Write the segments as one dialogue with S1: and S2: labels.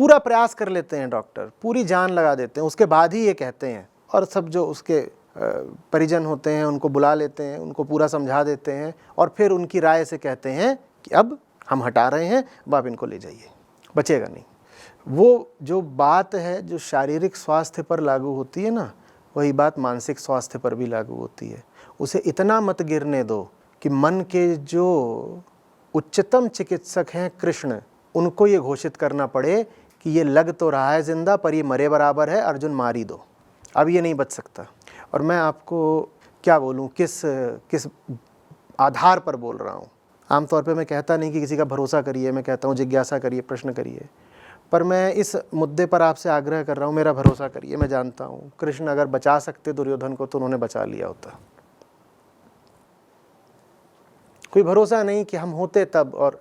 S1: पूरा प्रयास कर लेते हैं डॉक्टर, पूरी जान लगा देते हैं, उसके बाद ही ये कहते हैं। और सब जो उसके परिजन होते हैं उनको बुला लेते हैं, उनको पूरा समझा देते हैं और फिर उनकी राय से कहते हैं कि अब हम हटा रहे हैं, अब आप इनको ले जाइए, बचेगा नहीं। वो जो बात है जो शारीरिक स्वास्थ्य पर लागू होती है ना, वही बात मानसिक स्वास्थ्य पर भी लागू होती है। उसे इतना मत गिरने दो कि मन के जो उच्चतम चिकित्सक हैं कृष्ण, उनको ये घोषित करना पड़े कि ये लग तो रहा है जिंदा पर ये मरे बराबर है, अर्जुन मार ही दो, अब ये नहीं बच सकता। और मैं आपको क्या बोलूँ, किस आधार पर बोल रहा हूँ। आमतौर पे मैं कहता नहीं कि किसी का भरोसा करिए, मैं कहता हूँ जिज्ञासा करिए, प्रश्न करिए। पर मैं इस मुद्दे पर आपसे आग्रह कर रहा हूँ, मेरा भरोसा करिए। मैं जानता हूँ कृष्ण अगर बचा सकते दुर्योधन को तो उन्होंने बचा लिया होता। कोई भरोसा नहीं कि हम होते तब और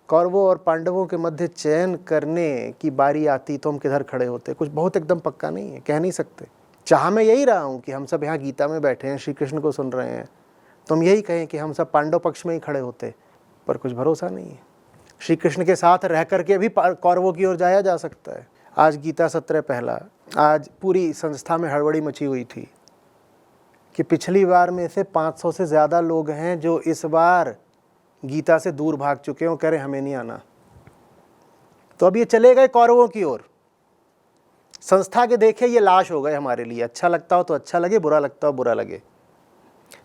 S1: कौरवों और पांडवों के मध्य चयन करने की बारी आती तो हम किधर खड़े होते। कुछ बहुत एकदम पक्का नहीं है, कह नहीं सकते। चाह मैं यही रहा हूँ कि हम सब यहाँ गीता में बैठे हैं, श्री कृष्ण को सुन रहे हैं, तो हम यही कहें कि हम सब पांडव पक्ष में ही खड़े होते, पर कुछ भरोसा नहीं है। श्री कृष्ण के साथ रह करके भी कौरवों की ओर जाया जा सकता है। आज गीता सत्र पहला, आज पूरी संस्था में हड़बड़ी मची हुई थी कि पिछली बार में से 500 से ज़्यादा लोग हैं जो इस बार गीता से दूर भाग चुके हैं और कह रहे हमें नहीं आना। तो अब ये चले गए कौरवों की ओर। संस्था के देखे ये लाश हो गए हमारे लिए। अच्छा लगता हो तो अच्छा लगे, बुरा लगता हो बुरा लगे।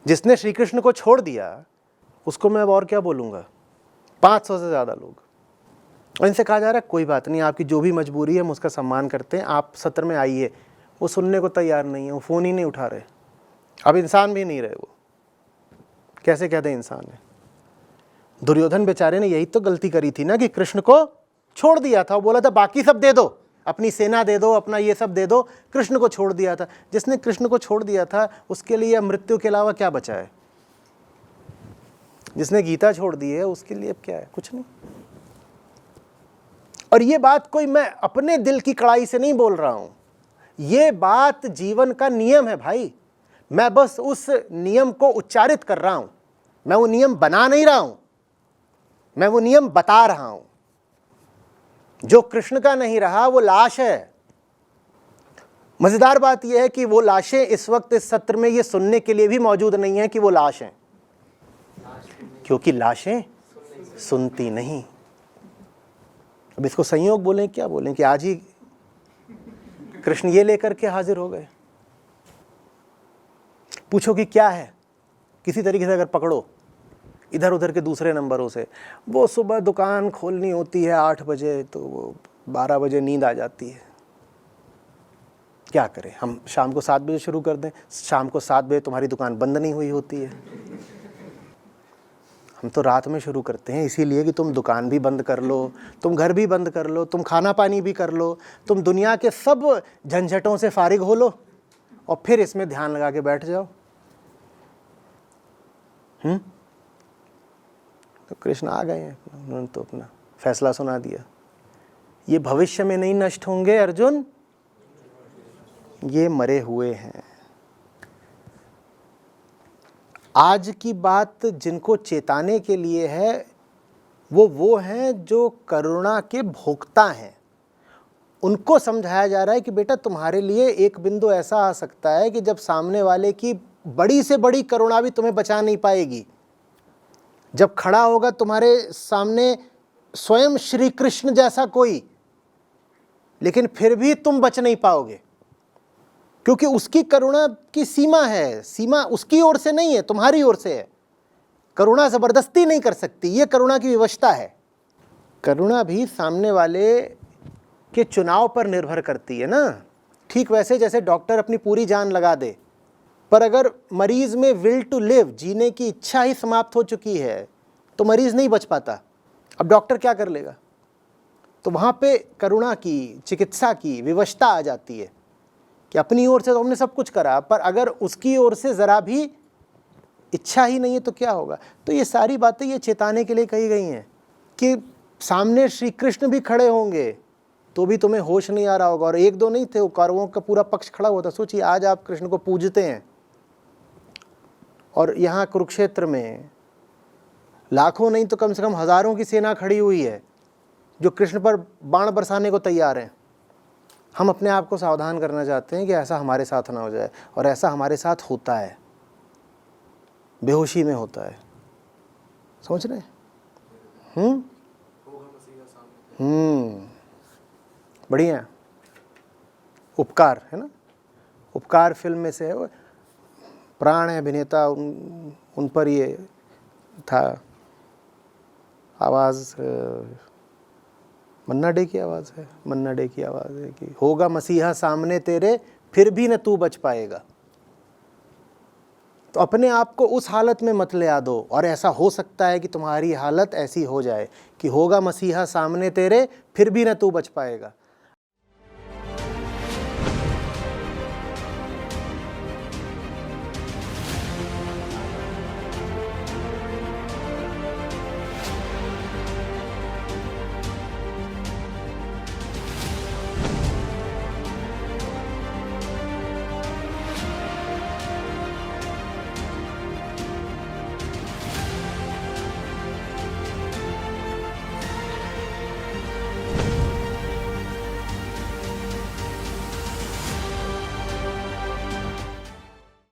S1: जिसने श्री कृष्ण को छोड़ दिया उसको मैं अब और क्या बोलूँगा। 500 से ज़्यादा लोग, और इनसे कहा जा रहा है कोई बात नहीं, आपकी जो भी मजबूरी है हम उसका सम्मान करते हैं, आप सत्र में आइए। वो सुनने को तैयार नहीं है, वो फ़ोन ही नहीं उठा रहे। अब इंसान भी नहीं रहे वो, कैसे कहते हैं इंसान है। दुर्योधन बेचारे ने यही तो गलती करी थी ना कि कृष्ण को छोड़ दिया था। वो बोला था बाकी सब दे दो, अपनी सेना दे दो, अपना ये सब दे दो, कृष्ण को छोड़ दिया था। जिसने कृष्ण को छोड़ दिया था उसके लिए मृत्यु के अलावा क्या बचा है। जिसने गीता छोड़ दी है उसके लिए अब क्या है, कुछ नहीं। और ये बात कोई मैं अपने दिल की कड़ाई से नहीं बोल रहा हूं, ये बात जीवन का नियम है भाई। मैं बस उस नियम को उच्चारित कर रहा हूं, मैं वो नियम बना नहीं रहा हूं, मैं वो नियम बता रहा हूं। जो कृष्ण का नहीं रहा वो लाश है। मजेदार बात यह है कि वो लाशें इस वक्त इस सत्र में ये सुनने के लिए भी मौजूद नहीं है कि वो लाश हैं, क्योंकि लाशें सुनती नहीं। अब इसको संयोग बोलें क्या बोलें कि आज ही कृष्ण ये लेकर के हाजिर हो गए। पूछो कि क्या है, किसी तरीके से अगर पकड़ो इधर उधर के दूसरे नंबरों से, वो सुबह दुकान खोलनी होती है 8 बजे, तो वो 12 बजे नींद आ जाती है। क्या करें हम, शाम को 7 बजे शुरू कर दें, शाम को 7 बजे तुम्हारी दुकान बंद नहीं हुई होती है। हम तो रात में शुरू करते हैं, इसीलिए कि तुम दुकान भी बंद कर लो, तुम घर भी बंद कर लो, तुम खाना पानी भी कर लो, तुम दुनिया के सब झंझटों से फारिग हो लो और फिर इसमें ध्यान लगा के बैठ जाओ। तो कृष्ण आ गए हैं, उन्होंने तो अपना फैसला सुना दिया। ये भविष्य में नहीं नष्ट होंगे अर्जुन, ये मरे हुए हैं। आज की बात जिनको चेताने के लिए है वो हैं जो करुणा के भोक्ता हैं। उनको समझाया जा रहा है कि बेटा तुम्हारे लिए एक बिंदु ऐसा आ सकता है कि जब सामने वाले की बड़ी से बड़ी करुणा भी तुम्हें बचा नहीं पाएगी। जब खड़ा होगा तुम्हारे सामने स्वयं श्री कृष्ण जैसा कोई, लेकिन फिर भी तुम बच नहीं पाओगे, क्योंकि उसकी करुणा की सीमा है। सीमा उसकी ओर से नहीं है, तुम्हारी ओर से है। करुणा जबरदस्ती नहीं कर सकती, ये करुणा की विवशता है। करुणा भी सामने वाले के चुनाव पर निर्भर करती है ना। ठीक वैसे जैसे डॉक्टर अपनी पूरी जान लगा दे, पर अगर मरीज में विल टू लिव, जीने की इच्छा ही समाप्त हो चुकी है, तो मरीज नहीं बच पाता। अब डॉक्टर क्या कर लेगा। तो वहाँ पे करुणा की, चिकित्सा की विवशता आ जाती है कि अपनी ओर से तो हमने सब कुछ करा, पर अगर उसकी ओर से ज़रा भी इच्छा ही नहीं है तो क्या होगा। तो ये सारी बातें ये चेताने के लिए कही गई हैं कि सामने श्री कृष्ण भी खड़े होंगे तो भी तुम्हें होश नहीं आ रहा होगा। और एक दो नहीं थे, वो कौरवों का पूरा पक्ष खड़ा हुआ था। सोचिए आज आप कृष्ण को पूजते हैं और यहाँ कुरुक्षेत्र में लाखों नहीं तो कम से कम हज़ारों की सेना खड़ी हुई है, जो कृष्ण पर बाण बरसाने को तैयार हैं। हम अपने आप को सावधान करना चाहते हैं कि ऐसा हमारे साथ ना हो जाए, और ऐसा हमारे साथ होता है, बेहोशी में होता है। समझ रहे हैं? बढ़िया। उपकार है ना, उपकार फिल्म में से है, वो प्राण है अभिनेता, उन पर ये था। आवाज़ मन्ना डे की आवाज़ है, मन्ना डे की आवाज़ है कि होगा मसीहा सामने तेरे फिर भी न तू बच पाएगा। तो अपने आप को उस हालत में मत ले आ दो, और ऐसा हो सकता है कि तुम्हारी हालत ऐसी हो जाए कि होगा मसीहा सामने तेरे फिर भी न तू बच पाएगा।